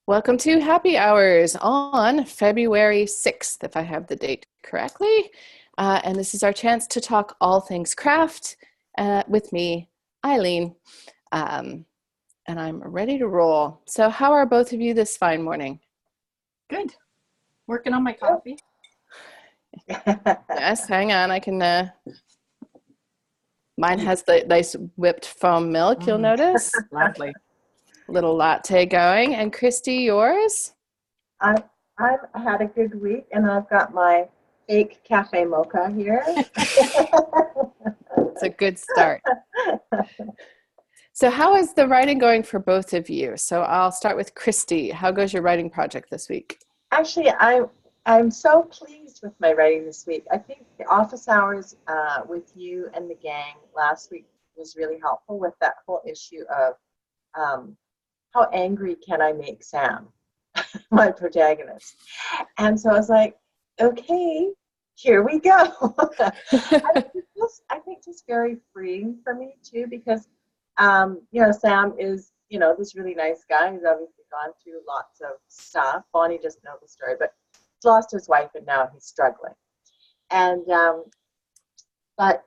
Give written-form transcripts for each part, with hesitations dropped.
Welcome to Happy Hours on February 6th, if I have the date correctly. And this is our chance to talk all things craft with me, Eileen. And I'm ready to roll. So how are both of you this fine morning? Good. Working on my coffee. Yes, hang on. I can, mine has the nice whipped foam milk, you'll notice. Lovely. Little latte going. And Christy, yours? I've had a good week, and I've got my fake cafe mocha here. It's a good start. So how is the writing going for both of you? So I'll start with Christy. How goes your writing project this week? Actually, I'm so pleased with my writing this week. I think the office hours with you and the gang last week was really helpful with that whole issue of how angry can I make Sam, my protagonist. And so I was like, okay, here we go. I think just very freeing for me too, because Sam is, this really nice guy. He's obviously gone through lots of stuff. Bonnie doesn't know the story, but he's lost his wife and now he's struggling. And but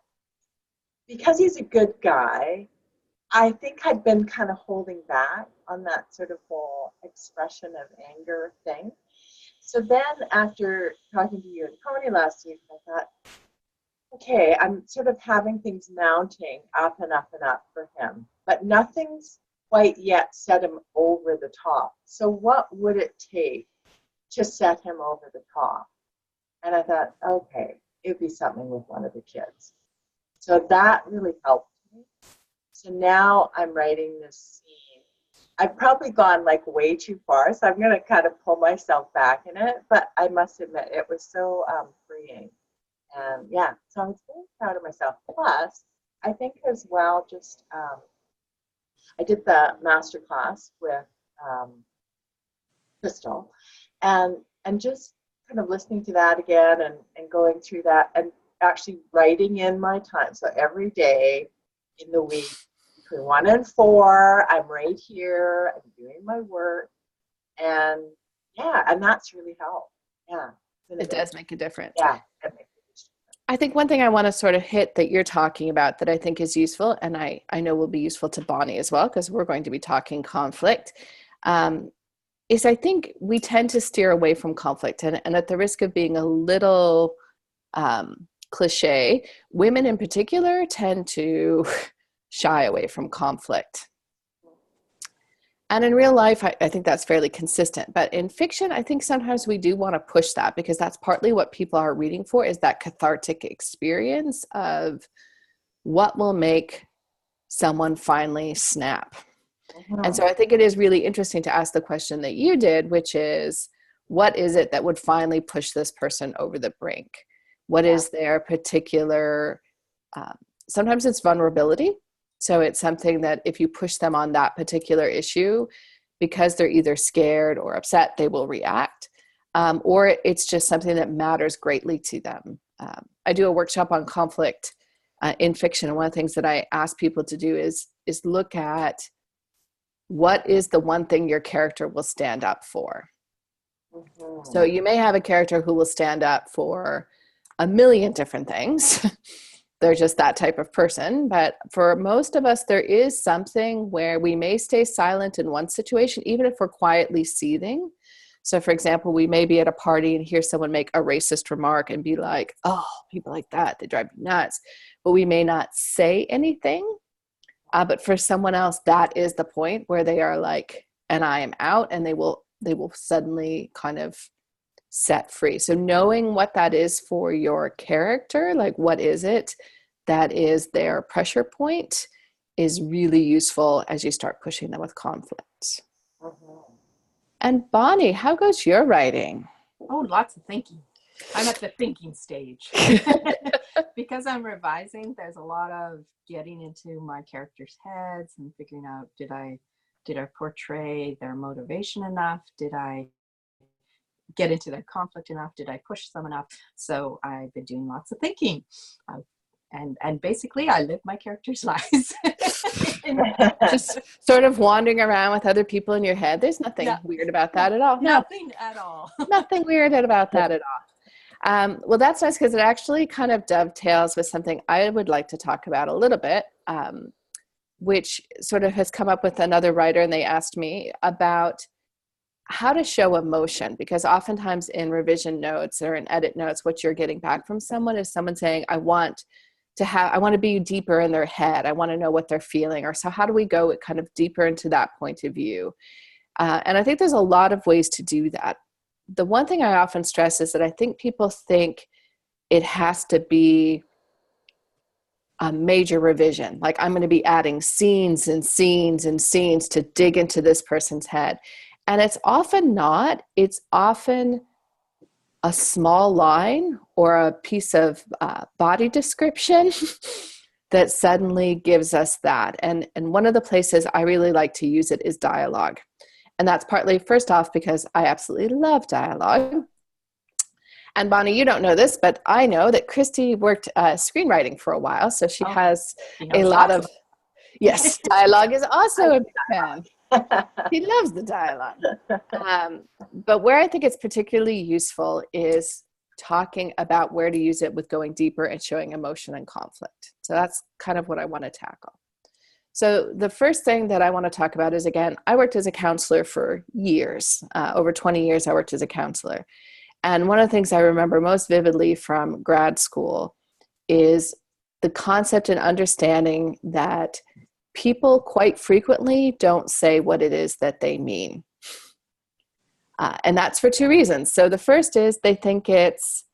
because he's a good guy, I think I'd been kind of holding back on that sort of whole expression of anger thing. So then after talking to you and Tony last week, I thought, okay, I'm sort of having things mounting up and up and up for him, but nothing's quite yet set him over the top. So what would it take to set him over the top? And I thought, okay, it'd be something with one of the kids. So that really helped me. So now I'm writing this scene. I've probably gone like way too far, so I'm going to kind of pull myself back in it. But I must admit, it was so freeing. And yeah, so I was very proud of myself. Plus, I think as well, just I did the master class with Crystal, and just kind of listening to that again and going through that and actually writing in my time. So every day in the week, between 1 and 4, I'm right here, I'm doing my work, and yeah, and that's really helped. Yeah. It does make a difference. Yeah, it makes a difference. I think one thing I want to sort of hit that you're talking about that I think is useful, and I know will be useful to Bonnie as well, because we're going to be talking conflict, is I think we tend to steer away from conflict. And at the risk of being a little cliche, women in particular tend to shy away from conflict. And in real life, I think that's fairly consistent. But in fiction, I think sometimes we do want to push that, because that's partly what people are reading for, is that cathartic experience of what will make someone finally snap. Mm-hmm. And so I think it is really interesting to ask the question that you did, which is, what is it that would finally push this person over the brink? What is their particular, sometimes it's vulnerability. So it's something that if you push them on that particular issue, because they're either scared or upset, they will react. Or it's just something that matters greatly to them. I do a workshop on conflict in fiction. And one of the things that I ask people to do is look at what is the one thing your character will stand up for. Mm-hmm. So you may have a character who will stand up for a million different things. They're just that type of person. But for most of us, there is something where we may stay silent in one situation, even if we're quietly seething. So for example, we may be at a party and hear someone make a racist remark and be like, oh, people like that, they drive me nuts. But we may not say anything. But for someone else, that is the point where they are like, and I am out, and they will suddenly kind of set free. So knowing what that is for your character, like what is it that is their pressure point, is really useful as you start pushing them with conflict. Mm-hmm. And Bonnie, how goes your writing? Oh, lots of thinking. I'm at the thinking stage. Because I'm revising, there's a lot of getting into my characters' heads and figuring out, did I portray their motivation enough? Did I get into their conflict enough? Did I push them enough? So I've been doing lots of thinking. And basically I live my characters' lives. Just sort of wandering around with other people in your head. There's nothing weird about that at all. Nothing at all. Nothing weird about that at all. Well, that's nice because it actually kind of dovetails with something I would like to talk about a little bit, which sort of has come up with another writer, and they asked me about how to show emotion, because oftentimes in revision notes or in edit notes, what you're getting back from someone is someone saying, I want to be deeper in their head. I want to know what they're feeling. Or so how do we go kind of deeper into that point of view? And I think there's a lot of ways to do that. The one thing I often stress is that I think people think it has to be a major revision. Like I'm going to be adding scenes and scenes and scenes to dig into this person's head. And it's often not. It's often a small line or a piece of body description that suddenly gives us that. And one of the places I really like to use it is dialogue. And that's partly, first off, because I absolutely love dialogue. And Bonnie, you don't know this, but I know that Christy worked screenwriting for a while. So she has a lot of, yes, dialogue is also a big fan. He loves the dialogue. But where I think it's particularly useful is talking about where to use it with going deeper and showing emotion and conflict. So that's kind of what I want to tackle. So the first thing that I want to talk about is, again, I worked as a counselor for years. Over 20 years, I worked as a counselor. And one of the things I remember most vividly from grad school is the concept and understanding that people quite frequently don't say what it is that they mean. And that's for two reasons. So the first is they think it's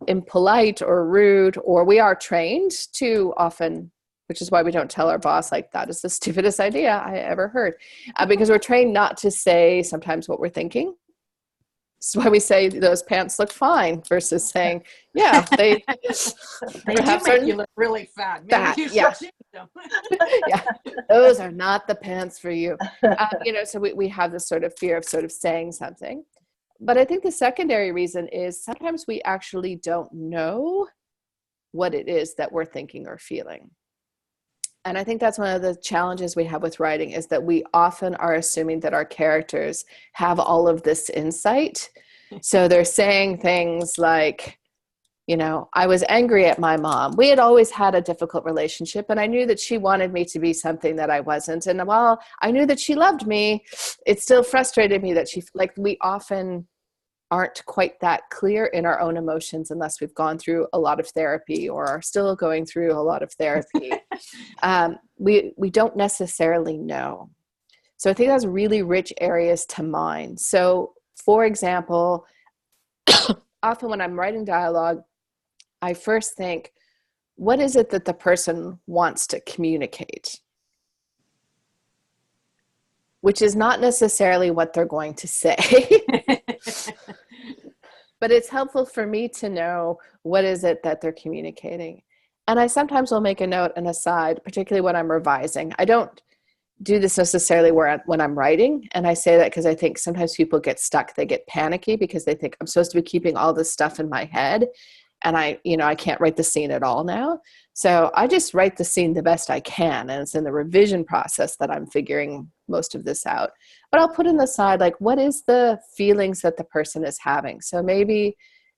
impolite or rude, or we are trained to often, which is why we don't tell our boss, like, that is the stupidest idea I ever heard. Because we're trained not to say sometimes what we're thinking. That's why we say those pants look fine versus saying, yeah, they do make you look really fat. Maybe you should change them. Yeah, those are not the pants for you. So we have this sort of fear of sort of saying something. But I think the secondary reason is sometimes we actually don't know what it is that we're thinking or feeling. And I think that's one of the challenges we have with writing, is that we often are assuming that our characters have all of this insight. So they're saying things like, I was angry at my mom. We had always had a difficult relationship, and I knew that she wanted me to be something that I wasn't. And while I knew that she loved me, it still frustrated me that we often aren't quite that clear in our own emotions unless we've gone through a lot of therapy or are still going through a lot of therapy. We don't necessarily know. So I think that's really rich areas to mine. So for example, often when I'm writing dialogue, I first think, what is it that the person wants to communicate? Which is not necessarily what they're going to say. But it's helpful for me to know what is it that they're communicating. And I sometimes will make a note, an aside, particularly when I'm revising. I don't do this necessarily when I'm writing. And I say that because I think sometimes people get stuck. They get panicky because they think I'm supposed to be keeping all this stuff in my head. And I can't write the scene at all now. So I just write the scene the best I can. And it's in the revision process that I'm figuring most of this out. But I'll put in the side, like, what is the feelings that the person is having? So maybe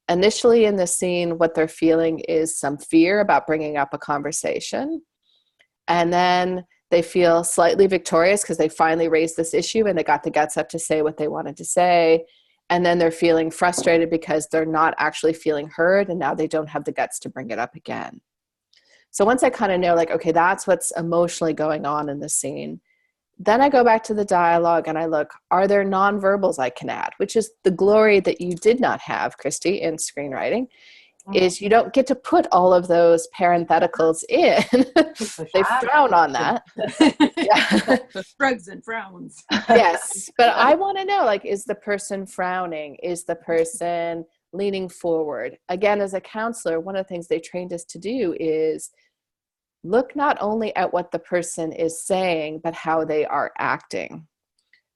initially in the scene, what they're feeling is some fear about bringing up a conversation. And then they feel slightly victorious because they finally raised this issue and they got the guts up to say what they wanted to say. And then they're feeling frustrated because they're not actually feeling heard, and now they don't have the guts to bring it up again. So once I kind of know, like, okay, that's what's emotionally going on in the scene, then I go back to the dialogue and I look, are there nonverbals I can add? Which is the glory that you did not have, Christy, in screenwriting, is you don't get to put all of those parentheticals in. They frown on that. Yeah. Shrugs and frowns. Yes. But I want to know, like, is the person frowning? Is the person leaning forward? Again, as a counselor, one of the things they trained us to do is look not only at what the person is saying, but how they are acting.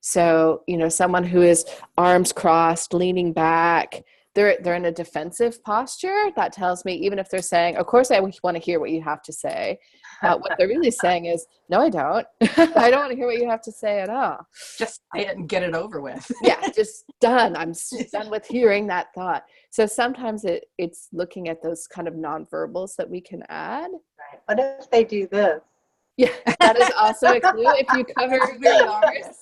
So, someone who is arms crossed, leaning back, they're in a defensive posture. That tells me, even if they're saying, of course I want to hear what you have to say, what they're really saying is, no, I don't. I don't want to hear what you have to say at all. Just say it and get it over with. Yeah, just done. I'm done with hearing that thought. So sometimes it's looking at those kind of nonverbals that we can add. Right. What if they do this? Yeah, that is also a clue. If you cover your ears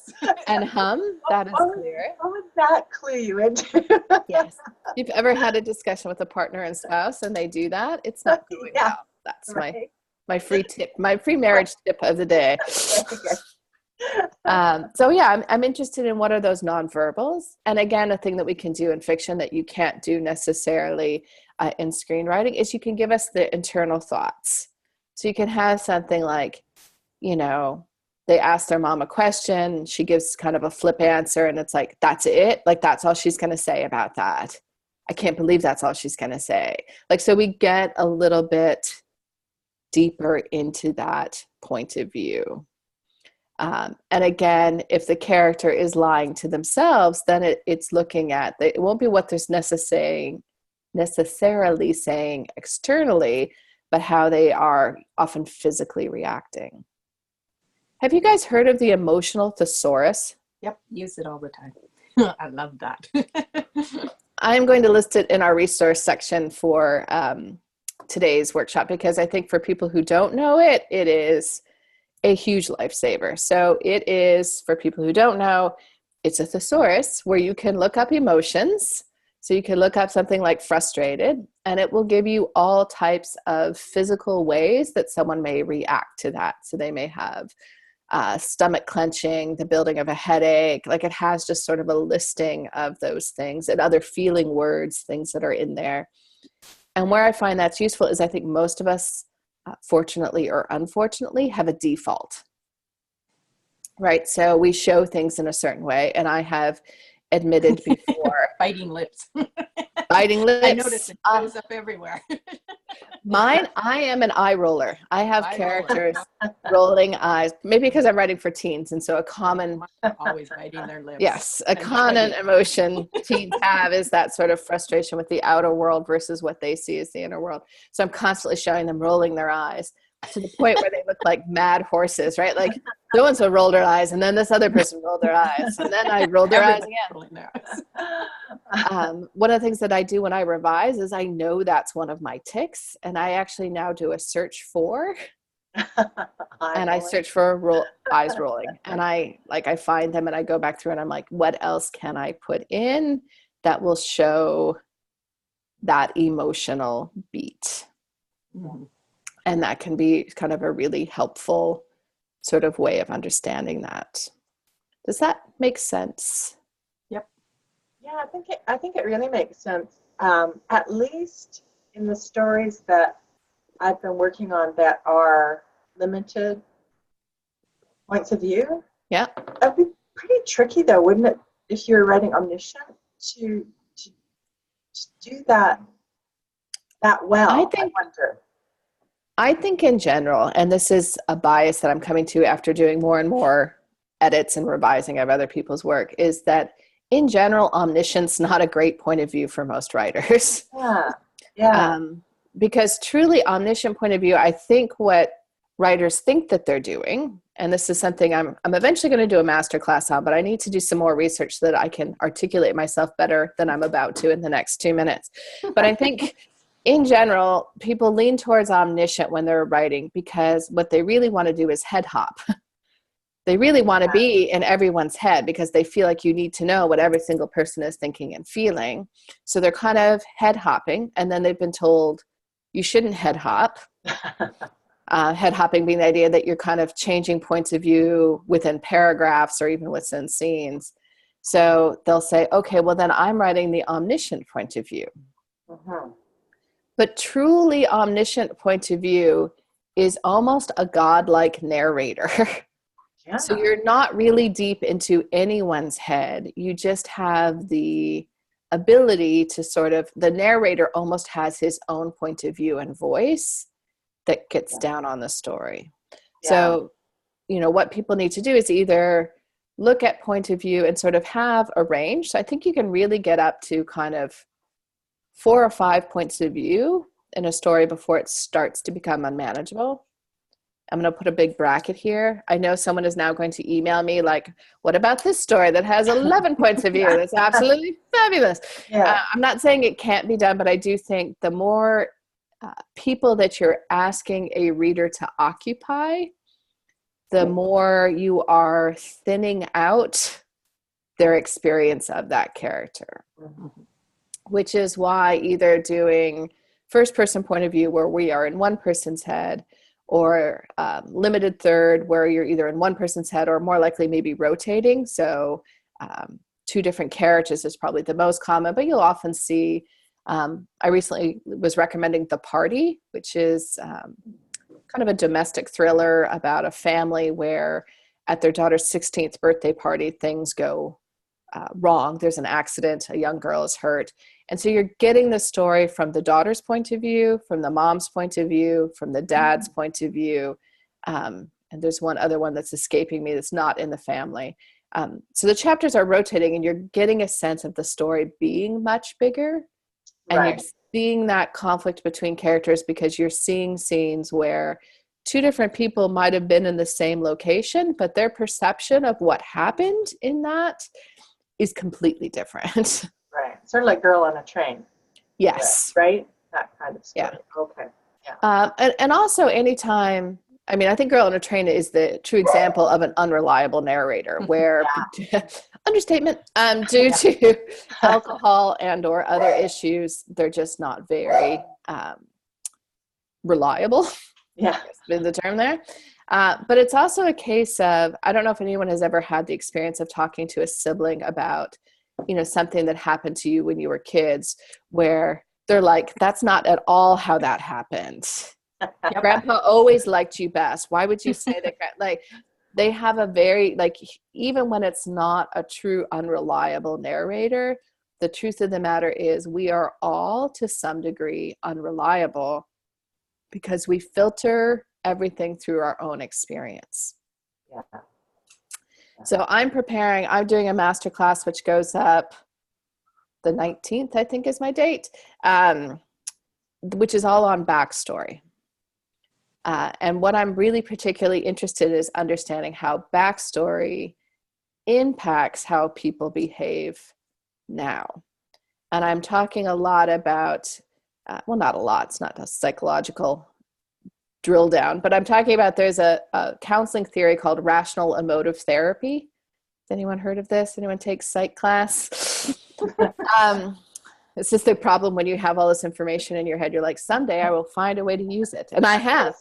and hum, that is clear. What would that clue you into? Yes. If you've ever had a discussion with a partner and spouse and they do that, it's not going well. That's right. my free tip, my free marriage tip of the day. So yeah, I'm interested in what are those nonverbals. And again, a thing that we can do in fiction that you can't do necessarily in screenwriting is you can give us the internal thoughts. So you can have something like, they ask their mom a question, she gives kind of a flip answer, and it's like, that's it? Like, that's all she's going to say about that. I can't believe that's all she's going to say. Like, so we get a little bit deeper into that point of view. And again, if the character is lying to themselves, then it's looking at, it won't be what they're necessarily saying externally, but how they are often physically reacting. Have you guys heard of the emotional thesaurus? Yep, use it all the time. I love that. I'm going to list it in our resource section for today's workshop, because I think for people who don't know it, it is a huge lifesaver. So it is, for people who don't know, it's a thesaurus where you can look up emotions. So you can look up something like frustrated, and it will give you all types of physical ways that someone may react to that. So they may have stomach clenching, the building of a headache. Like, it has just sort of a listing of those things and other feeling words, things that are in there. And where I find that's useful is I think most of us, fortunately or unfortunately, have a default, right? So we show things in a certain way, and I have admitted before. Biting lips. Biting lips. I noticed it shows up everywhere. Mine, I am an eye roller. I have characters rolling eyes, maybe because I'm writing for teens, and so a common, always biting their lips. Yes, a common emotion teens have is that sort of frustration with the outer world versus what they see as the inner world. So I'm constantly showing them rolling their eyes to the point where they look like mad horses, right? Like, so-and-so rolled their eyes, and then this other person rolled their eyes, and then I rolled their eyes again. One of the things that I do when I revise is I know that's one of my tics, and I actually now do a search for, and I search for eyes rolling, and I find them, and I go back through, and I'm like, what else can I put in that will show that emotional beat? Mm-hmm. And that can be kind of a really helpful sort of way of understanding that. Does that make sense? Yep. Yeah, I think it really makes sense. At least in the stories that I've been working on that are limited points of view. Yeah. That'd be pretty tricky, though, wouldn't it, if you're writing omniscient, to do that well? I wonder. I think in general, and this is a bias that I'm coming to after doing more and more edits and revising of other people's work, is that in general, omniscience not a great point of view for most writers. Yeah. Because truly omniscient point of view, I think what writers think that they're doing, and this is something I'm eventually going to do a masterclass on, but I need to do some more research so that I can articulate myself better than I'm about to in the next 2 minutes. But I think in general, people lean towards omniscient when they're writing because what they really want to do is head hop. They really want to be in everyone's head because they feel like you need to know what every single person is thinking and feeling. So they're kind of head hopping, and then they've been told you shouldn't head hop. Head hopping being the idea that you're kind of changing points of view within paragraphs or even within scenes. So they'll say, okay, well then I'm writing the omniscient point of view. Mm-hmm. But truly omniscient point of view is almost a godlike narrator. Yeah. So you're not really deep into anyone's head. You just have the ability to sort of, the narrator almost has his own point of view and voice that gets down on the story. Yeah. So, what people need to do is either look at point of view and sort of have a range. So I think you can really get up to kind of 4 or 5 points of view in a story before it starts to become unmanageable. I'm going to put a big bracket here. I know someone is now going to email me like, what about this story that has 11 points of view? That's absolutely fabulous. Yeah. I'm not saying it can't be done, but I do think the more people that you're asking a reader to occupy, the more you are thinning out their experience of that character. Mm-hmm. Which is why either doing first person point of view where we are in one person's head, or limited third where you're either in one person's head or more likely maybe rotating. So two different characters is probably the most common, but you'll often see, I recently was recommending The Party, which is kind of a domestic thriller about a family where at their daughter's 16th birthday party, things go wrong. There's an accident, a young girl is hurt. And so you're getting the story from the daughter's point of view, from the mom's point of view, from the dad's point of view. And there's one other one that's escaping me that's not in the family. So the chapters are rotating and you're getting a sense of the story being much bigger. And Right. you're seeing that conflict between characters because you're seeing scenes where two different people might have been in the same location, but their perception of what happened in that is completely different. Right. Sort of like Girl on a Train. Yes. Yeah, right? That kind of story. Yeah. Okay. Yeah. And also anytime, I mean, I think Girl on a Train is the true example of an unreliable narrator where, understatement, due to alcohol and or other issues, they're just not very reliable. Yeah. Is the term there. But it's also a case of, I don't know if anyone has ever had the experience of talking to a sibling about, something that happened to you when you were kids, where they're like, that's not at all how that happened. Grandpa always liked you best. Why would you say that? Like, they have a very, like, even when it's not a true unreliable narrator, the truth of the matter is we are all to some degree unreliable because we filter everything through our own experience. Yeah. So I'm doing a masterclass, which goes up the 19th, I think is my date, which is all on backstory. And what I'm really particularly interested in is understanding how backstory impacts how people behave now. And I'm talking a lot about, not a lot, it's not a psychological drill down, but I'm talking about there's a counseling theory called rational emotive therapy. Has anyone heard of this? Anyone take psych class? It's just the problem when you have all this information in your head, you're like, someday I will find a way to use it. And I have.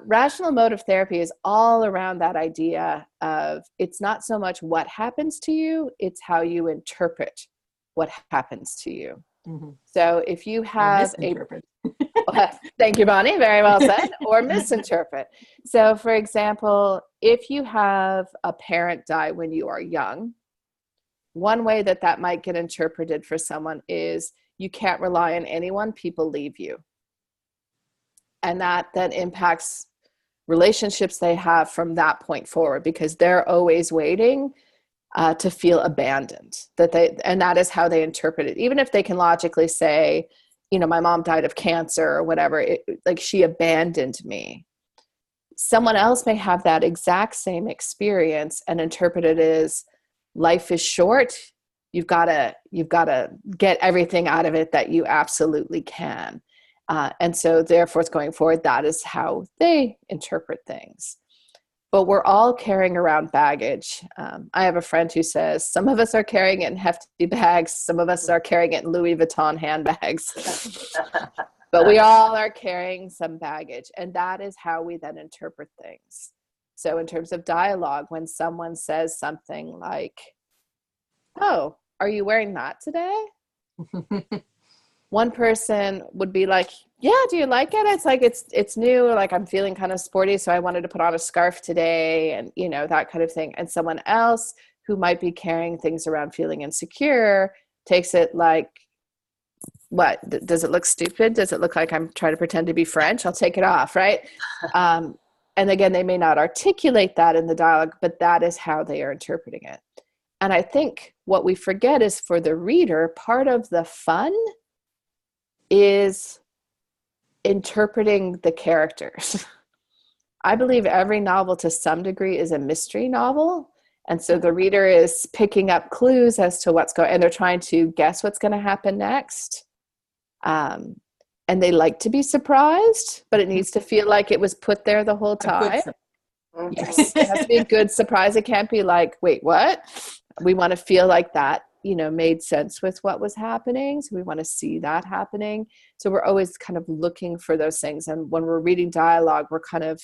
Rational emotive therapy is all around that idea of it's not so much what happens to you, it's how you interpret what happens to you. Mm-hmm. So if you have thank you, Bonnie, very well said, or misinterpret. So for example, if you have a parent die when you are young, one way that might get interpreted for someone is you can't rely on anyone, people leave you. And that then impacts relationships they have from that point forward because they're always waiting to feel abandoned. And that is how they interpret it. Even if they can logically say, my mom died of cancer or whatever, like she abandoned me. Someone else may have that exact same experience and interpret it as life is short. You've got to get everything out of it that you absolutely can. And so therefore, going forward, that is how they interpret things. But we're all carrying around baggage. I have a friend who says some of us are carrying it in hefty bags. Some of us are carrying it in Louis Vuitton handbags. But we all are carrying some baggage. And that is how we then interpret things. So in terms of dialogue, when someone says something like, oh, are you wearing that today? One person would be like, yeah, do you like it? It's like, it's new. Like I'm feeling kind of sporty. So I wanted to put on a scarf today and, that kind of thing. And someone else who might be carrying things around feeling insecure takes it like, what, does it look stupid? Does it look like I'm trying to pretend to be French? I'll take it off. Right. And again, they may not articulate that in the dialogue, but that is how they are interpreting it. And I think what we forget is for the reader, part of the fun is interpreting the characters. I believe every novel to some degree is a mystery novel. And so the reader is picking up clues as to what's going, and they're trying to guess what's going to happen next. And they like to be surprised, but it needs to feel like it was put there the whole time. Yes, it has to be a good surprise. It can't be like, wait, what? We want to feel like that, made sense with what was happening. So we want to see that happening. So we're always kind of looking for those things. And when we're reading dialogue, we're kind of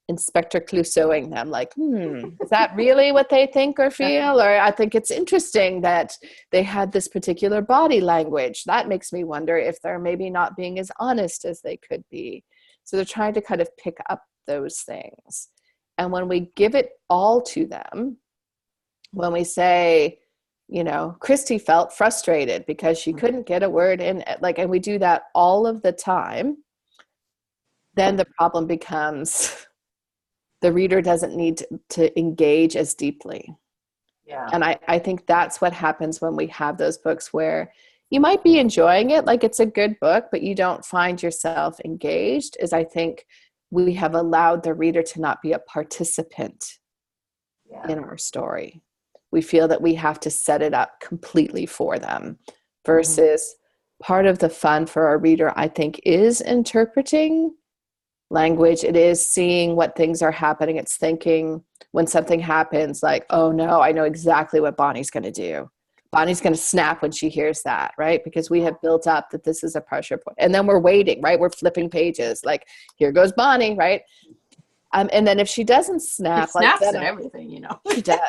Inspector Clouseauing them, like, is that really what they think or feel? Or I think it's interesting that they had this particular body language. That makes me wonder if they're maybe not being as honest as they could be. So they're trying to kind of pick up those things. And when we give it all to them, when we say, Christy felt frustrated because she couldn't get a word in, and we do that all of the time, then the problem becomes the reader doesn't need to engage as deeply. Yeah. And I think that's what happens when we have those books where you might be enjoying it, like it's a good book, but you don't find yourself engaged, is I think we have allowed the reader to not be a participant in our story. We feel that we have to set it up completely for them versus part of the fun for our reader, I think, is interpreting language. It is seeing what things are happening. It's thinking when something happens, like, oh no, I know exactly what Bonnie's going to do. Bonnie's going to snap when she hears that, right? Because we have built up that this is a pressure point. And then we're waiting, right? We're flipping pages. Like, here goes Bonnie, right? And then if she doesn't snap, She snaps then at everything, She does.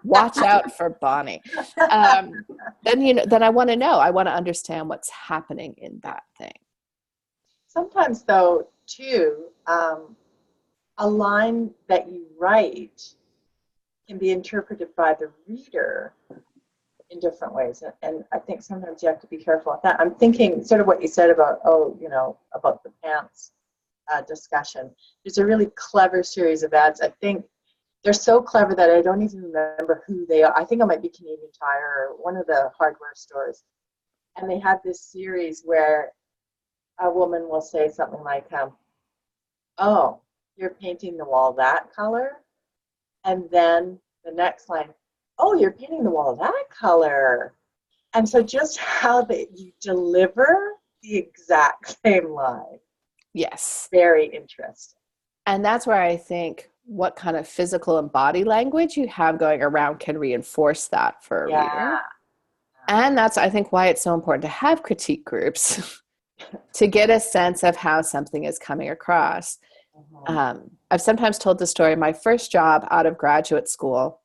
Watch out for Bonnie. Then I want to know. I want to understand what's happening in that thing. Sometimes, though, too, a line that you write can be interpreted by the reader in different ways. And I think sometimes you have to be careful with that. I'm thinking sort of what you said about, about the pants discussion. There's a really clever series of ads. I think they're so clever that I don't even remember who they are. I think it might be Canadian Tire or one of the hardware stores. And they had this series where a woman will say something like, oh, you're painting the wall that color? And then the next line, oh, you're painting the wall that color. And so just how you deliver the exact same line. Yes. Very interesting. And that's where I think what kind of physical and body language you have going around can reinforce that for a reader. And that's, I think, why it's so important to have critique groups to get a sense of how something is coming across. I've sometimes told the story. My first job out of graduate school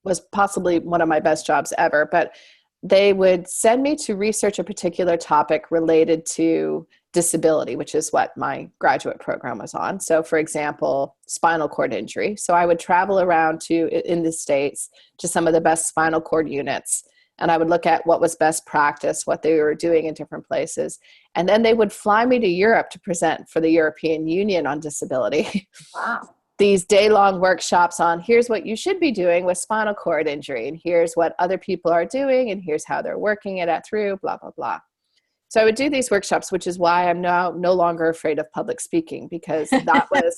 was possibly one of my best jobs ever, but they would send me to research a particular topic related to disability, which is what my graduate program was on. So for example, spinal cord injury. So I would travel around in the States to some of the best spinal cord units, and I would look at what was best practice, what they were doing in different places. And then they would fly me to Europe to present for the European Union on disability. Wow. These day-long workshops on here's what you should be doing with spinal cord injury, and here's what other people are doing, and here's how they're working it through, blah, blah, blah. So I would do these workshops, which is why I'm now no longer afraid of public speaking, because that was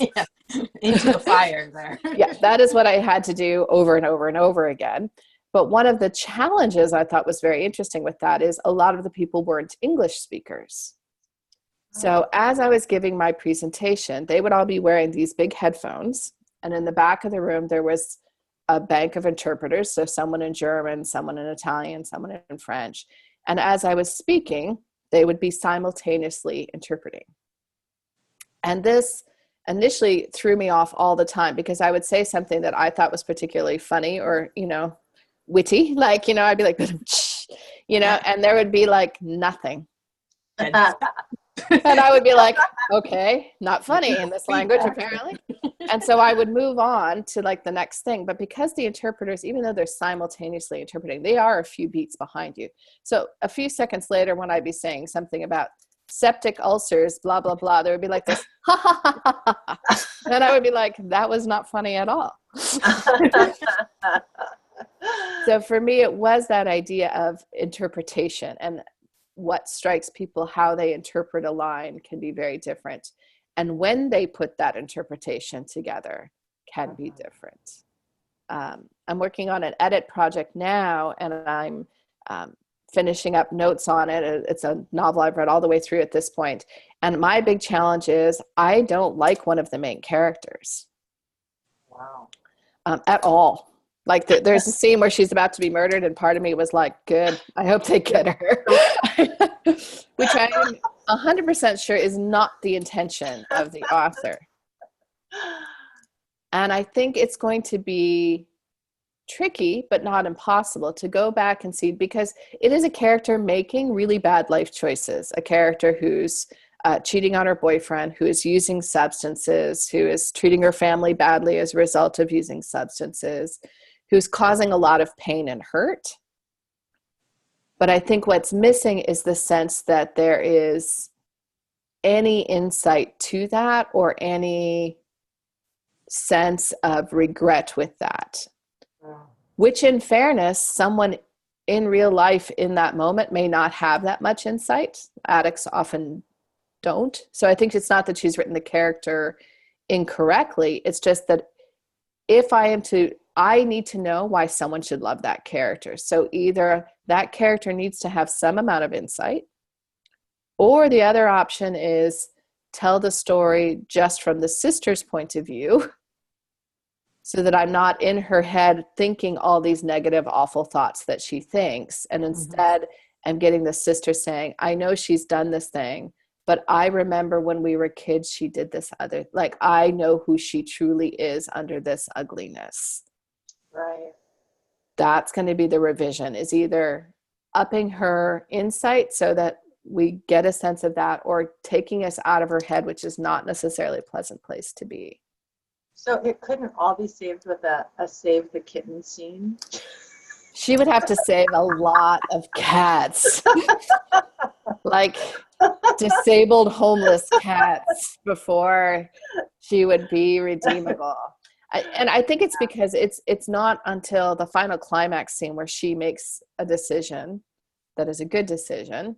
into the fire there. Yeah, that is what I had to do over and over and over again. But one of the challenges I thought was very interesting with that is a lot of the people weren't English speakers. So as I was giving my presentation, they would all be wearing these big headphones. And in the back of the room, there was a bank of interpreters. So someone in German, someone in Italian, someone in French. And as I was speaking, they would be simultaneously interpreting. And this initially threw me off all the time, because I would say something that I thought was particularly funny or, witty. Like, I'd be like, and there would be like nothing. And I would be like, okay, not funny in this language, apparently. And so I would move on to like the next thing. But because the interpreters, even though they're simultaneously interpreting, they are a few beats behind you. So a few seconds later, when I'd be saying something about septic ulcers, blah, blah, blah, there would be like this, ha, ha, ha, ha, ha. And I would be like, that was not funny at all. So for me, it was that idea of interpretation, and what strikes people, how they interpret a line can be very different. and when they put that interpretation together can be different. I'm working on an edit project now, and I'm finishing up notes on it. It's a novel I've read all the way through at this point. And my big challenge is I don't like one of the main characters. Wow. At all. Like there's a scene where she's about to be murdered, and part of me was like, good, I hope they get her. Which I am 100% sure is not the intention of the author. And I think it's going to be tricky, but not impossible, to go back and see, because it is a character making really bad life choices, a character who's cheating on her boyfriend, who is using substances, who is treating her family badly as a result of using substances, who's causing a lot of pain and hurt. But I think what's missing is the sense that there is any insight to that or any sense of regret with that. Which, in fairness, someone in real life in that moment may not have that much insight. Addicts often don't. So I think it's not that she's written the character incorrectly. It's just that if I need to know why someone should love that character. So either that character needs to have some amount of insight, or the other option is tell the story just from the sister's point of view, so that I'm not in her head thinking all these negative, awful thoughts that she thinks. And instead, I'm getting the sister saying, I know she's done this thing, but I remember when we were kids, she did this other, like, I know who she truly is under this ugliness. Right. That's going to be the revision, is either upping her insight so that we get a sense of that, or taking us out of her head, which is not necessarily a pleasant place to be. So it couldn't all be saved with a save the kitten scene? She would have to save a lot of cats. Like disabled homeless cats before she would be redeemable. And I think it's because it's not until the final climax scene where she makes a decision that is a good decision.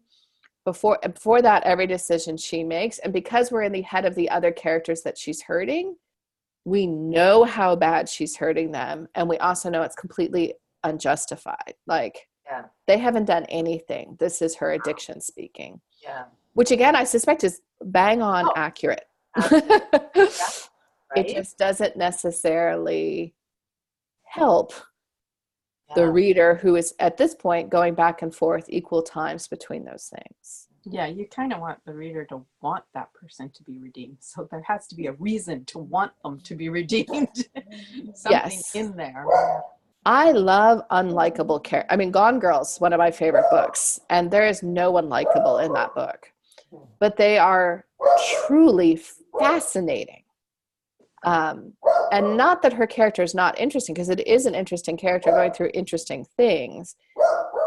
Before that, every decision she makes, and because we're in the head of the other characters that she's hurting, we know how bad she's hurting them, and we also know it's completely unjustified. Like, they haven't done anything. This is her addiction speaking. Yeah. Which, again, I suspect is bang on accurate. Right? It just doesn't necessarily help the reader, who is at this point going back and forth equal times between those things. Yeah, you kind of want the reader to want that person to be redeemed. So there has to be a reason to want them to be redeemed. Something in there. I love unlikable characters. I mean, Gone Girl's one of my favorite books, and there is no one likable in that book. But they are truly fascinating. And not that her character is not interesting, because it is an interesting character going through interesting things.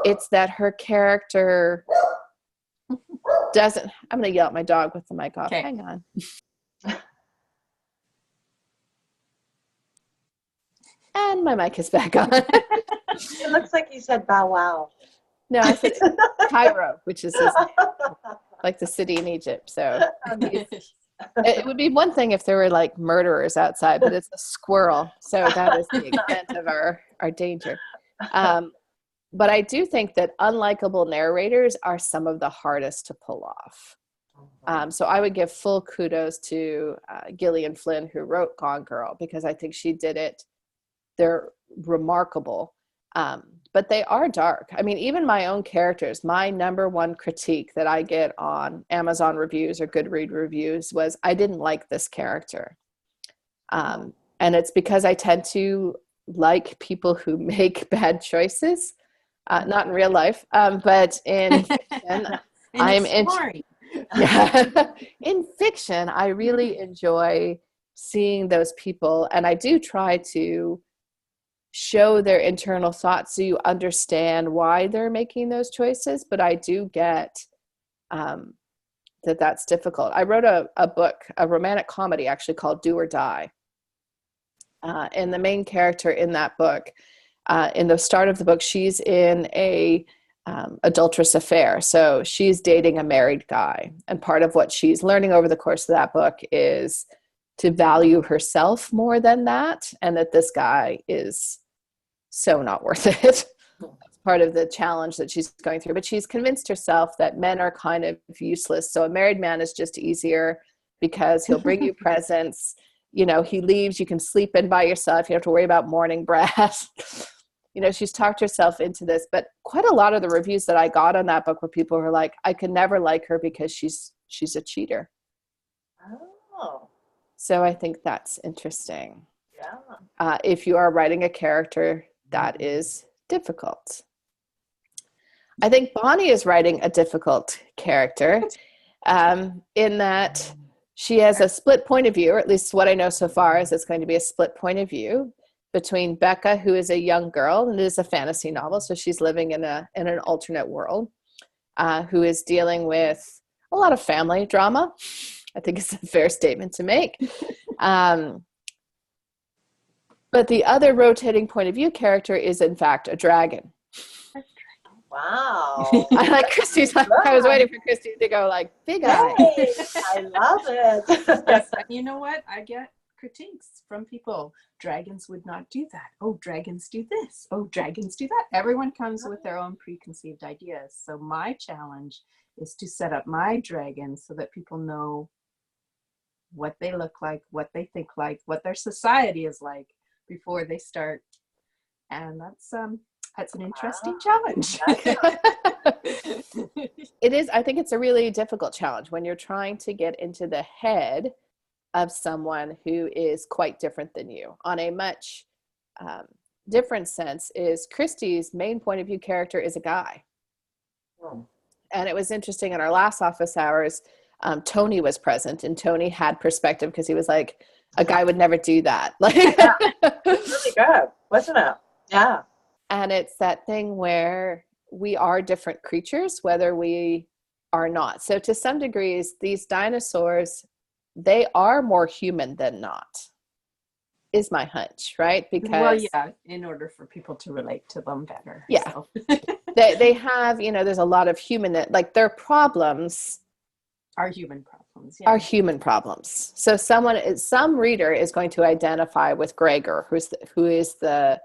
It's that her character doesn't. I'm going to yell at my dog with the mic off. Okay. Hang on. And my mic is back on. It looks like you said bow wow. No, I said Cairo, which is his name, like the city in Egypt. So it would be one thing if there were like murderers outside, but it's a squirrel. So that is the extent of our danger. But I do think that unlikable narrators are some of the hardest to pull off. So I would give full kudos to Gillian Flynn, who wrote Gone Girl, because I think she did it. They're remarkable. But they are dark. I mean, even my own characters, my number one critique that I get on Amazon reviews or Goodread reviews was, I didn't like this character. And it's because I tend to like people who make bad choices, not in real life, but in fiction, in fiction, I really enjoy seeing those people. And I do try to show their internal thoughts so you understand why they're making those choices. But I do get that's difficult. I wrote a book, a romantic comedy actually, called Do or Die. And the main character in that book, in the start of the book, she's in a adulterous affair. So she's dating a married guy. And part of what she's learning over the course of that book is to value herself more than that. And that this guy is so not worth it. That's part of the challenge that she's going through. But she's convinced herself that men are kind of useless. So a married man is just easier because he'll bring you presents. You know, he leaves, you can sleep in by yourself. You don't have to worry about morning breath. You know, she's talked herself into this, but quite a lot of the reviews that I got on that book were people who were like, I could never like her because she's a cheater. Oh. So I think that's interesting. Yeah. If you are writing a character that is difficult. I think Bonnie is writing a difficult character in that she has a split point of view, or at least what I know so far is it's going to be a split point of view between Becca, who is a young girl, and it is a fantasy novel, so she's living in an alternate world, who is dealing with a lot of family drama. I think it's a fair statement to make. But the other rotating point of view character is, in fact, a dragon. Wow. I like Christy's. I was waiting for Christy to go like, big eye. Yay. I love it. Yes, you know what? I get critiques from people. Dragons would not do that. Oh, dragons do this. Oh, dragons do that. Everyone comes with their own preconceived ideas. So my challenge is to set up my dragons so that people know what they look like, what they think like, what their society is like before they start. And that's an interesting challenge. It is. I think it's a really difficult challenge when you're trying to get into the head of someone who is quite different than you. On a much different sense is Christy's main point of view character is a guy. Oh. And it was interesting in our last office hours, Tony was present, and Tony had perspective because he was like, a guy would never do that. Like, Yeah. It's really good, wasn't it? Yeah. And it's that thing where we are different creatures, whether we are not. So to some degrees, these dinosaurs, they are more human than not, is my hunch, right? Because, well, yeah, in order for people to relate to them better. Yeah. So. they have, you know, there's a lot of human, like their problems Are human problems. Yeah. are human problems. So some reader is going to identify with Gregor, who is the,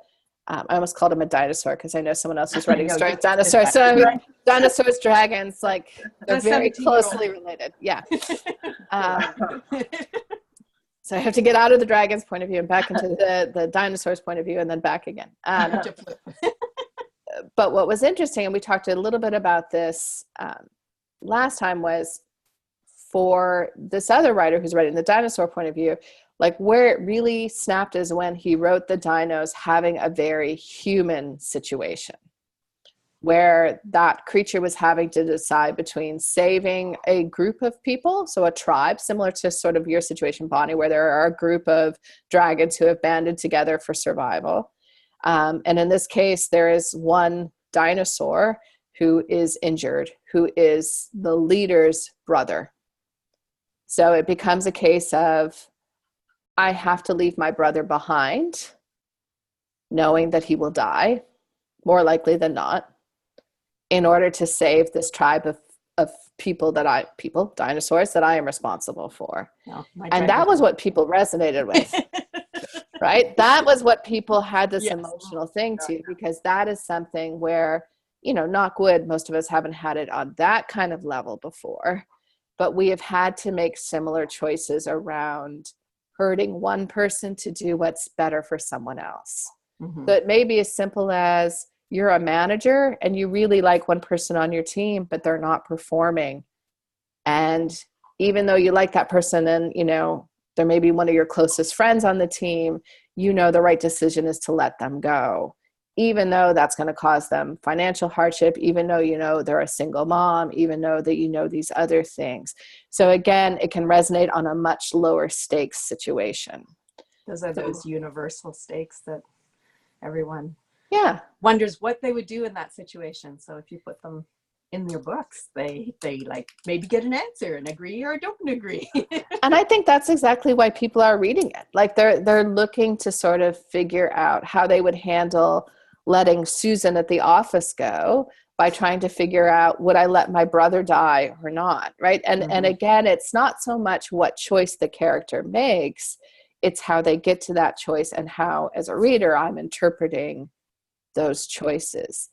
I almost called him a dinosaur because I know someone else is writing stories dinosaurs. So I mean, dinosaurs, dragons, like they're very closely related. Yeah. So I have to get out of the dragon's point of view and back into the dinosaur's point of view and then back again. But what was interesting, and we talked a little bit about this last time, was for this other writer who's writing the dinosaur point of view, like where it really snapped is when he wrote the dinos having a very human situation, where that creature was having to decide between saving a group of people, so a tribe, similar to sort of your situation, Bonnie, where there are a group of dragons who have banded together for survival. And in this case, there is one dinosaur who is injured, who is the leader's brother. So it becomes a case of, I have to leave my brother behind, knowing that he will die, more likely than not, in order to save this tribe of dinosaurs that I am responsible for. No, and that was what people resonated with, right? That was what people had this emotional thing to, because that is something where, you know, knock wood, most of us haven't had it on that kind of level before, but we have had to make similar choices around hurting one person to do what's better for someone else. Mm-hmm. So it may be as simple as you're a manager and you really like one person on your team, but they're not performing. And even though you like that person and, you know, there may be one of your closest friends on the team, you know, the right decision is to let them go, even though that's going to cause them financial hardship, even though, you know, they're a single mom, even though that, you know, these other things. So again, it can resonate on a much lower stakes situation. Those are those universal stakes that everyone wonders what they would do in that situation. So if you put them in your books, they like maybe get an answer and agree or don't agree. And I think that's exactly why people are reading it. Like they're looking to sort of figure out how they would handle letting Susan at the office go by trying to figure out, would I let my brother die or not, right? And again, it's not so much what choice the character makes, it's how they get to that choice and how, as a reader, I'm interpreting those choices.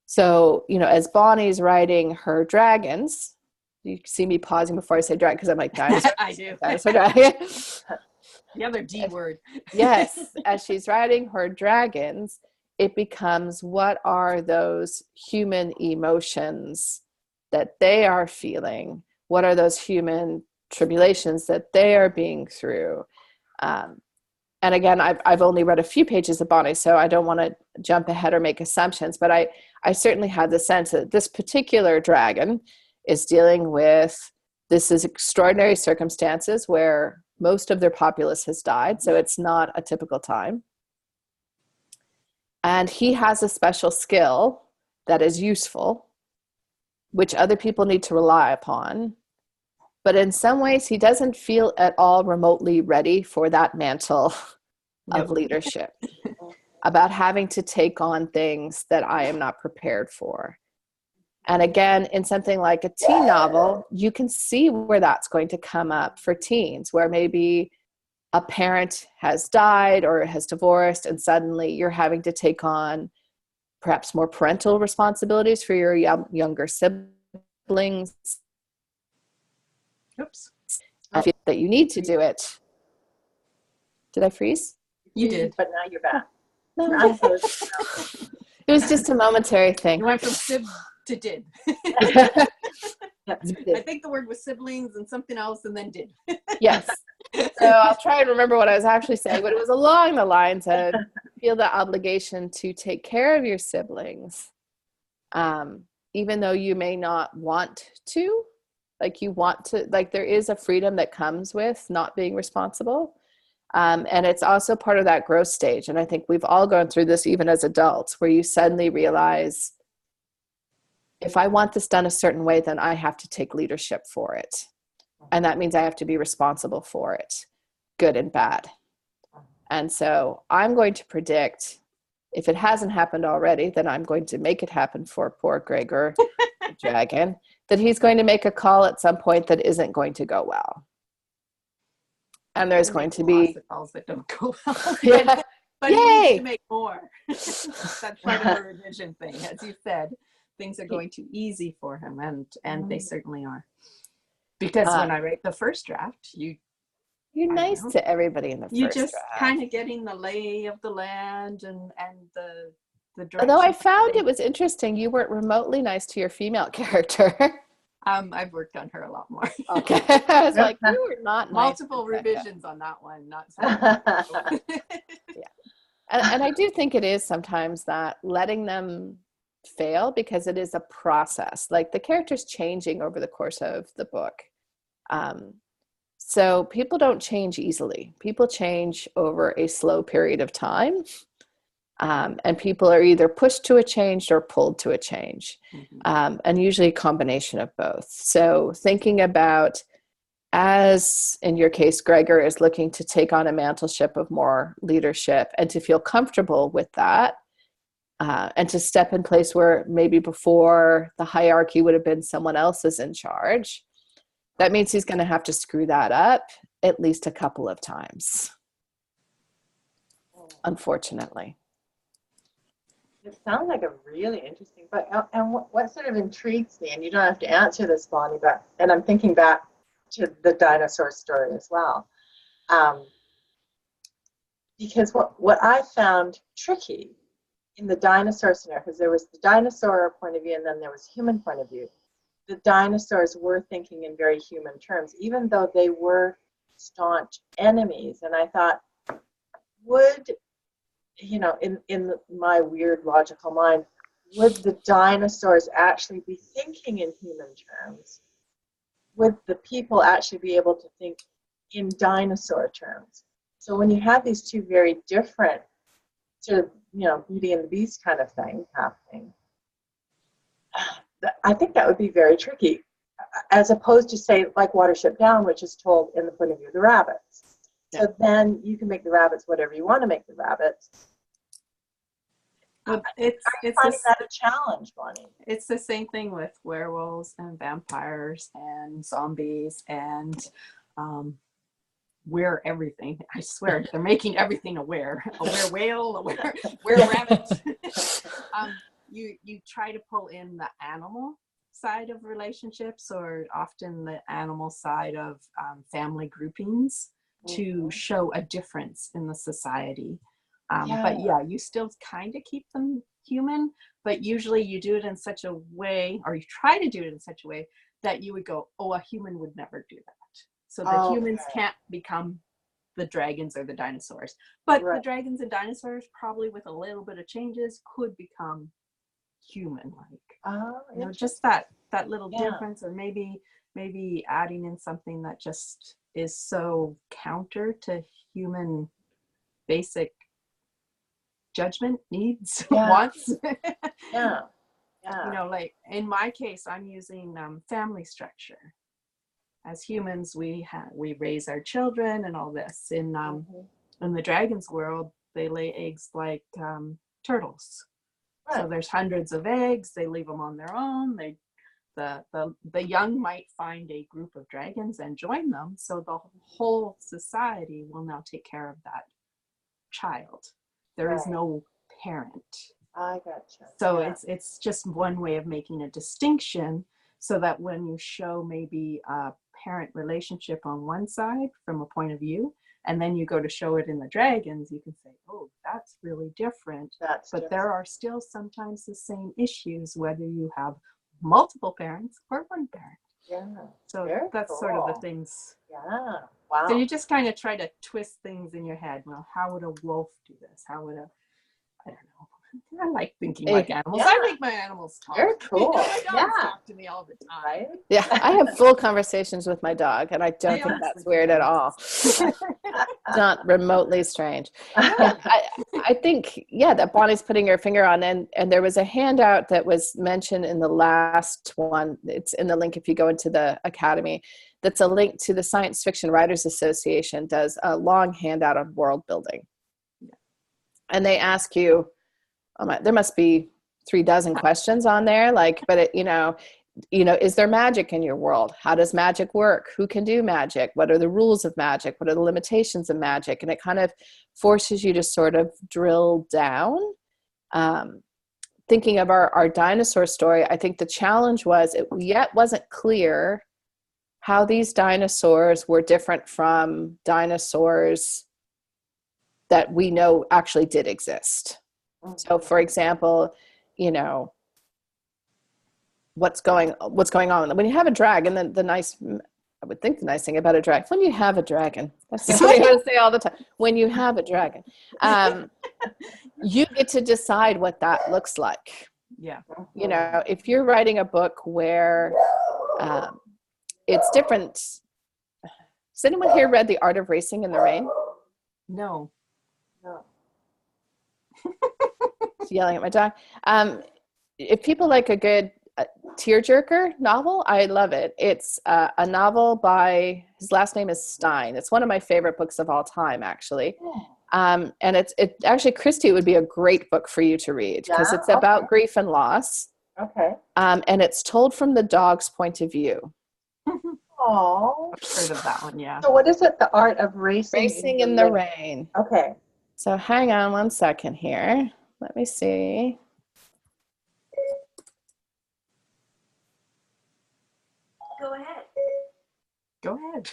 So, as Bonnie's writing her dragons, you see me pausing before I say dragon because I'm like, dinosaur. I do. Dinosaur dragon. The other D word. Yes, as she's writing her dragons, it becomes, what are those human emotions that they are feeling? What are those human tribulations that they are being through? And again, I've only read a few pages of Bonnie, so I don't want to jump ahead or make assumptions, but I certainly had the sense that this particular dragon is dealing with, this is extraordinary circumstances where most of their populace has died, so it's not a typical time. And he has a special skill that is useful, which other people need to rely upon. But in some ways, he doesn't feel at all remotely ready for that mantle of leadership, about having to take on things that I am not prepared for. And again, in something like a teen novel, you can see where that's going to come up for teens, where maybe a parent has died or has divorced, and suddenly you're having to take on perhaps more parental responsibilities for your younger siblings. Oops. I feel that you need to do it. Did I freeze? You did. But now you're back. No. It was just a momentary thing. You went from sib to did. I think the word was siblings and something else and then did. Yes. So I'll try and remember what I was actually saying, but it was along the lines of, feel the obligation to take care of your siblings, even though you may not want to. Like, you want to, like, there is a freedom that comes with not being responsible. And it's also part of that growth stage. And I think we've all gone through this even as adults, where you suddenly realize, if I want this done a certain way, then I have to take leadership for it. And that means I have to be responsible for it, good and bad. And so I'm going to predict, if it hasn't happened already, then I'm going to make it happen for poor Gregor the dragon, that he's going to make a call at some point that isn't going to go well. And there's going to be calls that don't go well. Yeah. But Yay! he needs to make more. That's part of the revision thing. As you said, things are going too easy for him, and they certainly are. Because when I write the first draft, you're nice to everybody in the first you're just draft. kind of getting the lay of the land and the direction. Although I found it was interesting, you weren't remotely nice to your female character. I've worked on her a lot more. Okay. I was like, you were not multiple nice revisions on that one, not so yeah. And I do think it is sometimes that letting them fail, because it is a process. Like, the character's changing over the course of the book. So people don't change easily. People change over a slow period of time. And people are either pushed to a change or pulled to a change. And usually a combination of both. So thinking about, as in your case, Gregor is looking to take on a mantleship of more leadership and to feel comfortable with that. And to step in place where maybe before the hierarchy would have been someone else is in charge. That means he's going to have to screw that up at least a couple of times, unfortunately. It sounds like a really interesting book. And what sort of intrigues me, and you don't have to answer this, Bonnie, but, and I'm thinking back to the dinosaur story as well. Because what I found tricky in the dinosaur scenario, because there was the dinosaur point of view and then there was human point of view. The dinosaurs were thinking in very human terms, even though they were staunch enemies. And I thought, would, in my weird logical mind, would the dinosaurs actually be thinking in human terms? Would the people actually be able to think in dinosaur terms? So when you have these two very different sort of, Beauty and the Beast kind of thing happening, I think that would be very tricky, as opposed to, say, like Watership Down, which is told in the point of view of the rabbits. So then you can make the rabbits whatever you want to make the rabbits. Well, I'm finding that a challenge, Bonnie. it's the same thing with werewolves and vampires and zombies and were everything. I swear they're making everything a were whale, a were rabbit. You try to pull in the animal side of relationships, or often the animal side of family groupings, to show a difference in the society. But yeah, you still kind of keep them human, but usually you do it in such a way, or you try to do it in such a way that you would go, oh, a human would never do that. So the humans can't become the dragons or the dinosaurs. But the dragons and dinosaurs, probably with a little bit of changes, could become human-like. Just that little difference, or maybe adding in something that just is so counter to human basic judgment, needs, wants. Like in my case, I'm using family structure. As humans, we raise our children and all this. In the dragons world, they lay eggs like turtles. So there's hundreds of eggs. They leave them on their own. The young might find a group of dragons and join them. So the whole society will now take care of that child. There is no parent. I gotcha. So it's just one way of making a distinction, so that when you show maybe a parent relationship on one side from a point of view, and then you go to show it in the dragons, you can say, oh, that's really different. But there are still sometimes the same issues, whether you have multiple parents or one parent. Yeah. So that's sort of the things. Yeah. Wow. So you just kind of try to twist things in your head. Well, how would a wolf do this? How would I don't know. I like thinking like animals. I make my animals talk. Very cool. My dogs talk to me all the time. Right? Yeah, I have full conversations with my dog, and I don't think that's weird at all. Not remotely strange. I think, that Bonnie's putting her finger on, and there was a handout that was mentioned in the last one. It's in the link if you go into the Academy. That's a link to the Science Fiction Writers Association does a long handout on world building. And they ask you, there must be 36 questions on there. But is there magic in your world? How does magic work? Who can do magic? What are the rules of magic? What are the limitations of magic? And it kind of forces you to sort of drill down. Thinking of our dinosaur story, I think the challenge was it yet wasn't clear how these dinosaurs were different from dinosaurs that we know actually did exist. So, for example, what's going on when you have a dragon? I would think the nice thing about a dragon, when you have a dragon, that's what I say all the time. When you have a dragon, you get to decide what that looks like. Yeah. If you're writing a book where it's different. Has anyone here read The Art of Racing in the Rain? No. Yelling at my dog. If people like a good tearjerker novel, I love it. It's a novel by, his last name is Stein. It's one of my favorite books of all time, actually. And it actually, Christy, would be a great book for you to read, because it's about grief and loss. Okay. And it's told from the dog's point of view. Oh, I've heard of that one, yeah. So what is it? The Art of Racing? Racing in the Rain. Okay. So hang on one second here. Let me see. Go ahead.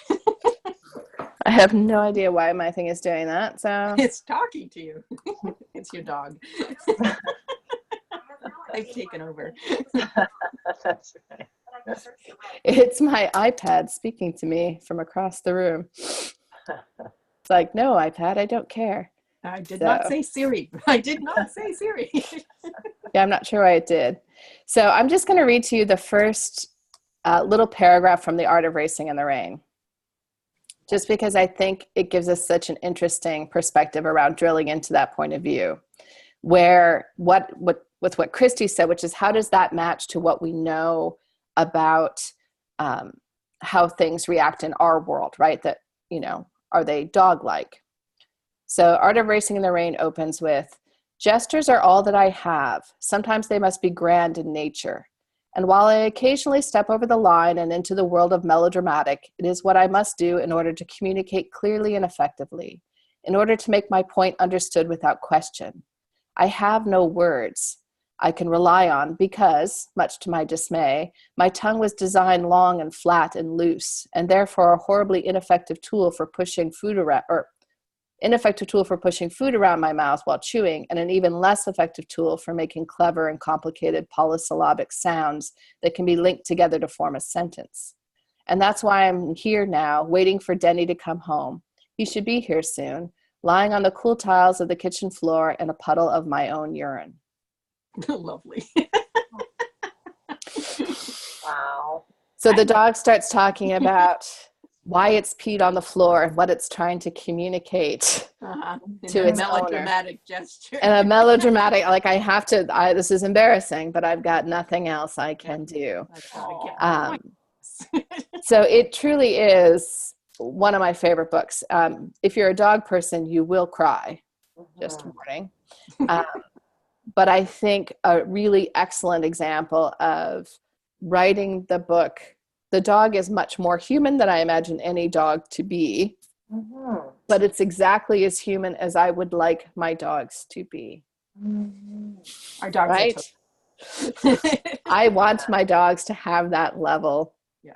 I have no idea why my thing is doing that. So it's talking to you. It's your dog. I've taken over. That's right. It's my iPad speaking to me from across the room. It's like, no, iPad, I don't care. I did not say Siri. I did not say Siri. Yeah, I'm not sure why it did. So I'm just going to read to you the first little paragraph from The Art of Racing in the Rain, just because I think it gives us such an interesting perspective around drilling into that point of view, where with what Christy said, which is how does that match to what we know about how things react in our world, right? That, are they dog-like? So Art of Racing in the Rain opens with, Gestures are all that I have. Sometimes they must be grand in nature. And while I occasionally step over the line and into the world of melodramatic, it is what I must do in order to communicate clearly and effectively, in order to make my point understood without question. I have no words I can rely on because, much to my dismay, my tongue was designed long and flat and loose, and therefore a horribly ineffective tool for pushing food around my mouth while chewing, and an even less effective tool for making clever and complicated polysyllabic sounds that can be linked together to form a sentence. And that's why I'm here now, waiting for Denny to come home. He should be here soon, lying on the cool tiles of the kitchen floor in a puddle of my own urine. Lovely. Wow. So the dog starts talking about why it's peed on the floor and what it's trying to communicate to its melodramatic gesture. And a melodramatic, like this is embarrassing, but I've got nothing else I can do. So it truly is one of my favorite books. If you're a dog person, you will cry, just a warning. But I think a really excellent example of writing the book, the dog is much more human than I imagine any dog to be, but it's exactly as human as I would like my dogs to be. Our dogs, right? I want my dogs to have that level. Yeah.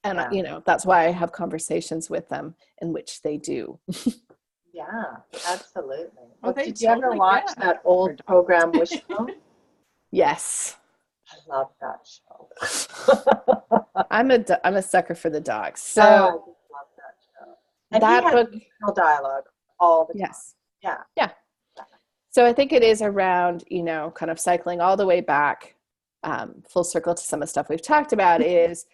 And, that's why I have conversations with them in which they do. Yeah, absolutely. Oh, did you ever watch that old program, Wishbone? Yes. I love that show. I'm a sucker for the dogs. So I love that show. And that he had book, dialogue all the time. Yes. Yeah. So I think it is around, kind of cycling all the way back, full circle to some of the stuff we've talked about, is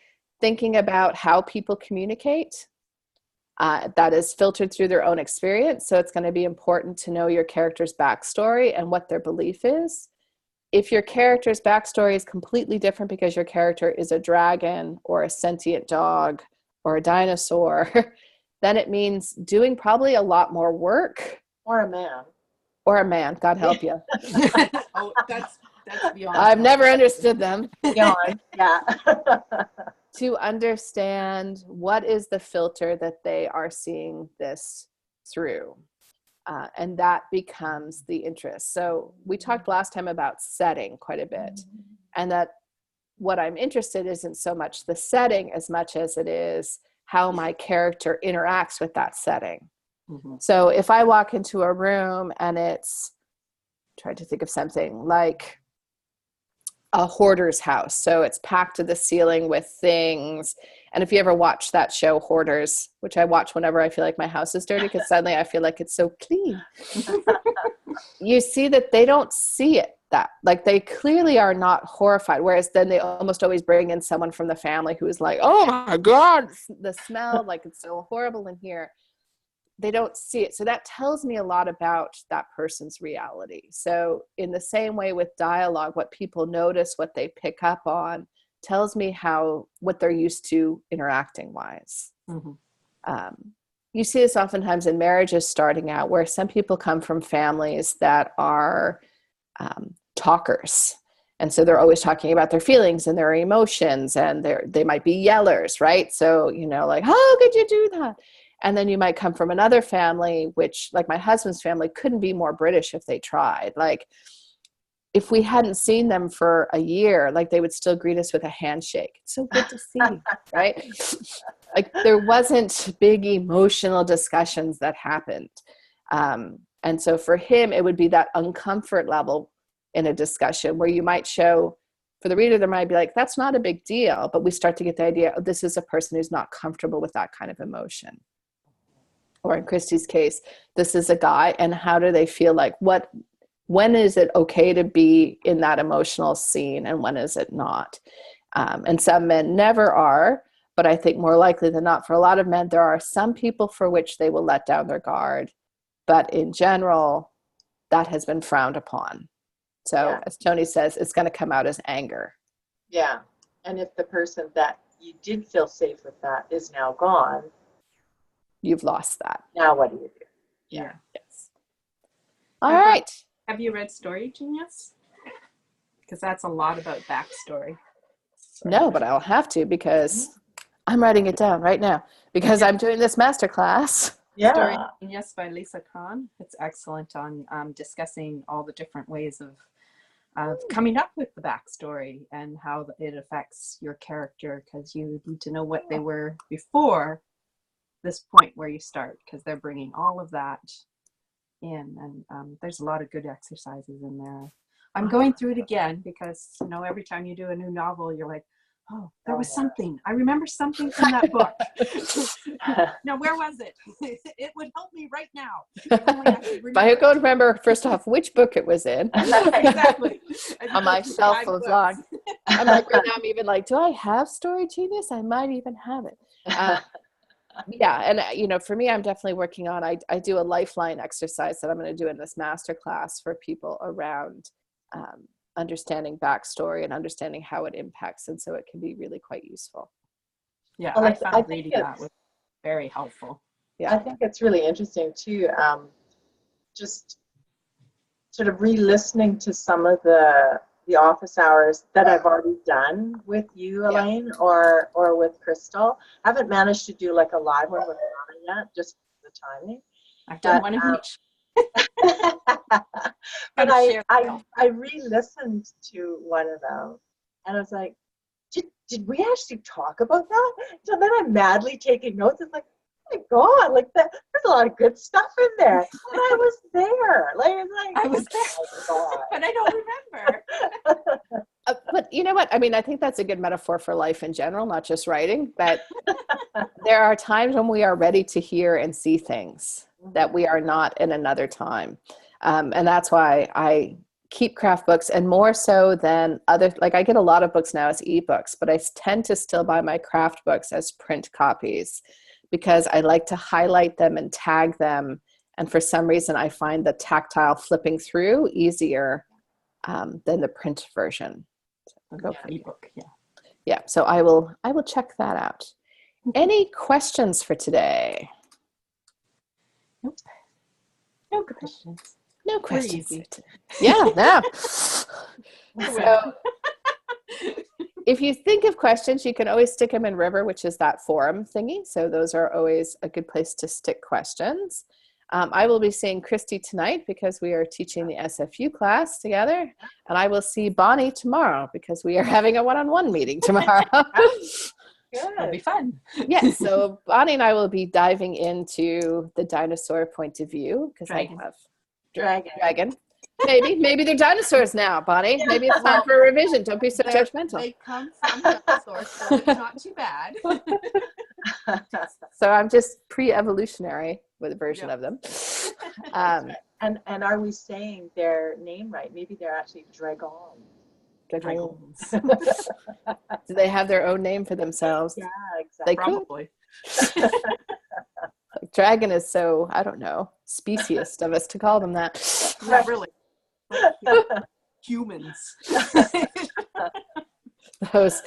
thinking about how people communicate. That is filtered through their own experience. So it's going to be important to know your character's backstory and what their belief is. If your character's backstory is completely different because your character is a dragon or a sentient dog or a dinosaur, then it means doing probably a lot more work. Or a man. Or a man, God help you. Oh, that's beyond. I've never understood them. Beyond, yeah. To understand what is the filter that they are seeing this through. And that becomes the interest. So we talked last time about setting quite a bit. And that what I'm interested in isn't so much the setting as much as it is how my character interacts with that setting. So if I walk into a room and it's, trying to think of something like a hoarder's house. So it's packed to the ceiling with things. And if you ever watch that show, Hoarders, which I watch whenever I feel like my house is dirty, because suddenly I feel like it's so clean. You see that they don't see it that, like they clearly are not horrified. Whereas then they almost always bring in someone from the family who is like, oh my God, the smell, like it's so horrible in here. They don't see it. So that tells me a lot about that person's reality. So in the same way with dialogue, what people notice, what they pick up on, tells me what they're used to interacting wise. You see this oftentimes in marriages starting out, where some people come from families that are talkers. And so they're always talking about their feelings and their emotions, and they might be yellers, right? So, like, how could you do that? And then you might come from another family, which, like my husband's family, couldn't be more British if they tried. Like, if we hadn't seen them for a year, like they would still greet us with a handshake. It's so good to see, right? Like there wasn't big emotional discussions that happened. And so for him, it would be that uncomfort level in a discussion where you might show, for the reader, there might be like, that's not a big deal. But we start to get the idea, oh, this is a person who's not comfortable with that kind of emotion. Or in Christy's case, this is a guy, and how do they feel like, when is it okay to be in that emotional scene and when is it not? And some men never are, but I think more likely than not, for a lot of men, there are some people for which they will let down their guard. But in general, that has been frowned upon. So as Tony says, it's going to come out as anger. Yeah. And if the person that you did feel safe with that is now gone, you've lost that. Now what do you do? Yeah. Yes. All right. Have you read Story Genius? Because that's a lot about backstory. No, but I'll have to because I'm writing it down right now because I'm doing this masterclass. Yeah. Story Genius by Lisa Kahn. It's excellent on discussing all the different ways of coming up with the backstory and how it affects your character, because you need to know what they were before this point where you start, because they're bringing all of that in, and there's a lot of good exercises in there. I'm going through it again because, you know, every time you do a new novel, you're like, oh, there was something. I remember something from that book. Now, where was it? It would help me right now. If I go to remember, first off, which book it was in. Exactly. On my shelf of long. I'm like, right now, I'm even like, do I have Story Genius? I might even have it. Yeah, and you know, for me, I'm definitely working on, I do a lifeline exercise that I'm going to do in this masterclass for people around understanding backstory and understanding how it impacts, and so it can be really quite useful. Yeah, Well, I found reading that was very helpful. Yeah, I think it's really interesting too. Just sort of re-listening to some of the office hours that I've already done with you, Elaine, or with Crystal. I haven't managed to do like a live one with Anna yet, just the timing. I've done one of each. But I re-listened to one of them, and I was like, did we actually talk about that? So then I'm madly taking notes. It's like, oh my God, like that, there's a lot of good stuff in there. And I was there. I was there, but I don't remember. But you know what? I mean, I think that's a good metaphor for life in general, not just writing. But there are times when we are ready to hear and see things that we are not in another time. And that's why I keep craft books, and more so than other, like I get a lot of books now as ebooks, but I tend to still buy my craft books as print copies because I like to highlight them and tag them. And for some reason, I find the tactile flipping through easier than the print version. So ebook, yeah. So I will check that out. Any questions for today? Nope. No questions. No questions. Easy. Yeah, no. So if you think of questions, you can always stick them in River, which is that forum thingy. So those are always a good place to stick questions. I will be seeing Christy tonight because we are teaching the SFU class together. And I will see Bonnie tomorrow because we are having a one-on-one meeting tomorrow. It'll be fun. Yes, so Bonnie and I will be diving into the dinosaur point of view because I have dragon. Maybe they're dinosaurs now, Bonnie. Maybe it's time for a revision. Don't be so judgmental. They come from dinosaurs, so it's not too bad. So I'm just pre-evolutionary with a version of them. And are we saying their name right? Maybe they're actually dragons. Dragons. Do they have their own name for themselves? Yeah, exactly. They Probably. Dragon is so, I don't know, speciest of us to call them that. Not really. Humans. Those,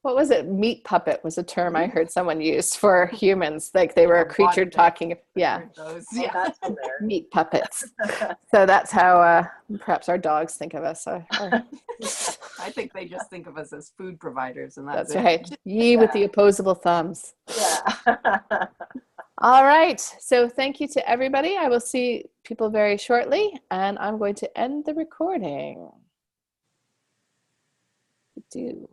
what was it? Meat puppet was a term I heard someone use for humans. Like they were a creature talking. Yeah. That's hilarious. Meat puppets. So that's how perhaps our dogs think of us. I think they just think of us as food providers, and that's right. Ye with the opposable thumbs. Yeah. All right. So thank you to everybody. I will see people very shortly, and I'm going to end the recording. Do.